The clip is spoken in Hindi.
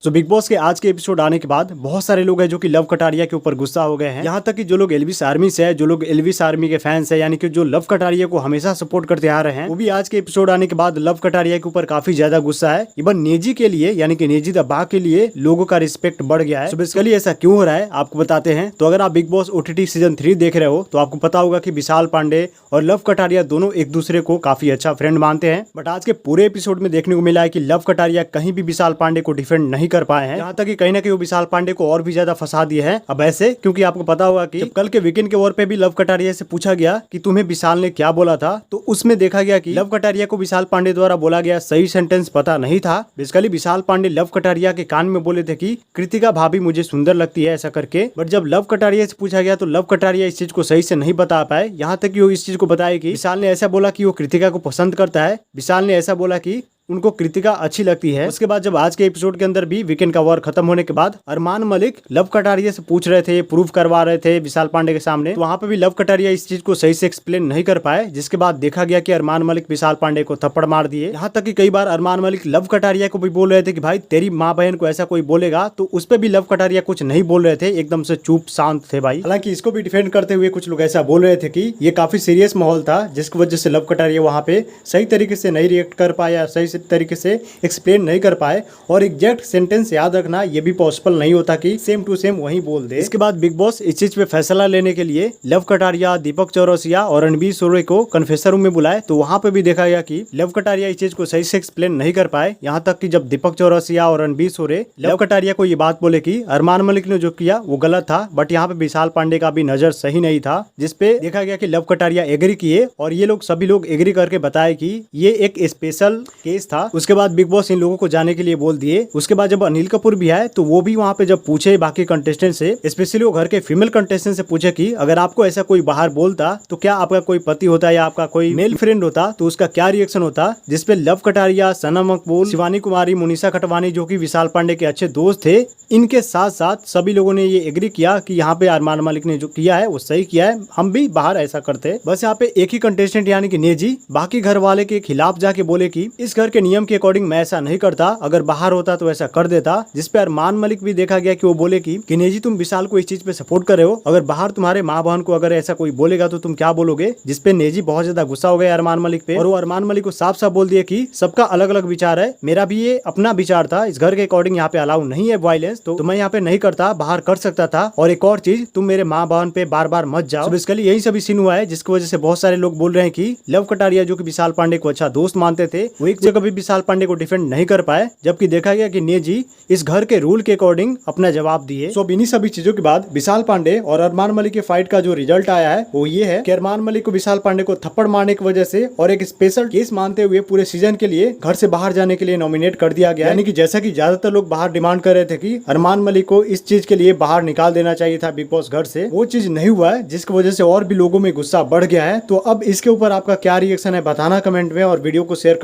तो बिग बॉस के आज के एपिसोड आने के बाद बहुत सारे लोग हैं जो कि लव कटारिया के ऊपर गुस्सा हो गए हैं। यहाँ तक कि जो लोग एलविस आर्मी से है, जो लोग एलविस आर्मी के फैंस है, यानी कि जो लव कटारिया को हमेशा सपोर्ट करते आ रहे हैं, वो भी आज के एपिसोड आने के बाद लव कटारिया के ऊपर काफी ज्यादा गुस्सा है। इवन नेजी के लिए यानी कि नेजी द बा के लिए लोगों का रिस्पेक्ट बढ़ गया है। तो बेसिकली ऐसा क्यों हो रहा है आपको बताते हैं। तो अगर आप बिग बॉस OTT सीजन 3 देख रहे हो तो आपको पता होगा कि विशाल पांडे और लव कटारिया दोनों एक दूसरे को काफी अच्छा फ्रेंड मानते हैं। बट आज के पूरे एपिसोड में देखने को मिला है कि लव कटारिया कहीं भी विशाल पांडे को डिफेंड नहीं कर पाए हैं। यहाँ तक कहीं ना कहीं वो विशाल पांडे को और भी ज्यादा फंसा दिए हैं। अब ऐसे क्योंकि आपको पता होगा कि कल के वीकेंड के ओवर पे भी लव कटारिया से पूछा गया कि तुम्हें विशाल ने क्या बोला था, तो उसमें देखा गया कि लव कटारिया को विशाल पांडे द्वारा बोला गया सही सेंटेंस पता नहीं था। बेसिकली विशाल पांडे लव कटारिया के कान में बोले थे कि कृतिका भाभी मुझे सुंदर लगती है ऐसा करके। बट जब लव कटारिया से पूछा गया तो लव कटारिया इस चीज को सही से नहीं बता पाए। यहाँ तक कि वो इस चीज को बताया कि विशाल ने ऐसा बोला कि वो कृतिका को पसंद करता है, विशाल ने ऐसा बोला कि उनको कृतिका अच्छी लगती है। उसके बाद जब आज के एपिसोड के अंदर भी वीकेंड का वॉर खत्म होने के बाद अरमान मलिक लव कटारिया से पूछ रहे थे, प्रूफ करवा रहे थे विशाल पांडे के सामने, तो वहां पे भी लव कटारिया इस चीज को सही से एक्सप्लेन नहीं कर पाए, जिसके बाद देखा गया कि अरमान मलिक विशाल पांडे को थप्पड़ मार दिए। यहाँ तक कि कई बार अरमान मलिक लव कटारिया को भी बोल रहे थे कि भाई तेरी माँ बहन को ऐसा कोई बोलेगा, तो उस पर भी लव कटारिया कुछ नहीं बोल रहे थे, एकदम से चुप शांत थे भाई। हालांकि इसको भी डिफेंड करते हुए कुछ लोग ऐसा बोल रहे थे कि ये काफी सीरियस माहौल था, जिसकी वजह से लव कटारिया वहां पे सही तरीके से नहीं रिएक्ट कर पाया, सही तरीके से एक्सप्लेन नहीं कर पाए। और एग्जैक्ट सेंटेंस याद रखना ये भी पॉसिबल नहीं होता कि सेम टू सेम वही बोल दे। इसके बाद बिग बॉस इस चीज पे फैसला लेने के लिए लव कटारिया, दीपक चौरसिया और रणबीर सूर्य को कन्फेसर रूम में बुलाए, तो वहां पे भी देखा गया कि लव कटारिया इस चीज को सही से एक्सप्लेन नहीं कर पाए। यहाँ तक कि जब दीपक चौरसिया और रणबीर सूर्य लव कटारिया को ये बात बोले कि अरमान मलिक ने जो किया वो गलत था, बट यहाँ पे विशाल पांडे का भी नजर सही नहीं था, जिसपे देखा गया कि लव कटारिया एग्री किए और ये लोग सभी लोग एग्री करके बताए कि ये एक स्पेशल केस था। उसके बाद बिग बॉस इन लोगों को जाने के लिए बोल दिए। उसके बाद जब अनिल कपूर भी आए तो वो भी वहाँ पे जब पूछे बाकी कंटेस्टेंट से, स्पेशली वो घर के फीमेल कंटेस्टेंट से पूछे कि अगर आपको ऐसा कोई बाहर बोलता तो क्या आपका कोई पति होता या आपका कोई मेल फ्रेंड होता तो उसका क्या रिएक्शन होता, जिसपे लव कटारिया, सनम मकबूल, शिवानी कुमारी, मुनीषा खटवानी जो कि विशाल पांडे के अच्छे दोस्त थे, इनके साथ साथ सभी लोगों ने ये एग्री किया कि यहाँ पे अरमान मलिक ने जो किया है वो सही किया है, हम भी बाहर ऐसा करते। बस यहाँ पे एक ही कंटेस्टेंट यानी कि नेजी बाकी घर वाले के खिलाफ जाके बोले कि इस घर के नियम के अकॉर्डिंग मैं ऐसा नहीं करता, अगर बाहर होता तो ऐसा कर देता, जिसपे अरमान मलिक भी देखा गया कि वो बोले कि नेजी तुम विशाल को इस चीज पे सपोर्ट कर रहे हो, अगर बाहर तुम्हारे माँ बहन को अगर ऐसा कोई बोलेगा तो तुम क्या बोलोगे, जिसपे नेजी बहुत ज्यादा गुस्सा हो गया अरमान मलिक पे और वो अरमान मलिक को साफ साफ बोल दिया कि सबका अलग अलग विचार है, मेरा भी ये अपना विचार था, इस घर के अकॉर्डिंग यहाँ पे अलाउ नहीं है वायलेंस, तो मैं यहाँ पे नहीं करता, बाहर कर सकता था, और एक और चीज तुम मेरे माँ बहन पे बार बार मत जाओ। बेसिकली यही सभी सीन हुआ है, जिसकी वजह से बहुत सारे लोग बोल रहे हैं कि लव कटारिया जो कि विशाल पांडे को अच्छा दोस्त मानते थे, वो एक जगह भी विशाल पांडे को डिफेंड नहीं कर पाए, जबकि देखा गया कि नेजी इस घर के रूल के अकॉर्डिंग अपना जवाब दिए। सो इन्हीं सभी चीजों के बाद विशाल पांडे और अरमान मलिक के फाइट का जो रिजल्ट आया है वो ये है कि अरमान मलिक को विशाल पांडे को थप्पड़ मारने की वजह से और एक स्पेशल केस मानते हुए पूरे सीजन के लिए घर से बाहर जाने के लिए नॉमिनेट कर दिया गया। यानी कि जैसा कि ज्यादातर लोग बाहर डिमांड कर रहे थे कि अरमान मलिक को इस चीज के लिए बाहर निकाल देना चाहिए था बिग बॉस घर से, वो चीज नहीं हुआ है, जिसकी वजह से और भी लोगों में गुस्सा बढ़ गया है। तो अब इसके ऊपर आपका क्या रिएक्शन है बताना कमेंट में, और वीडियो को शेयर कर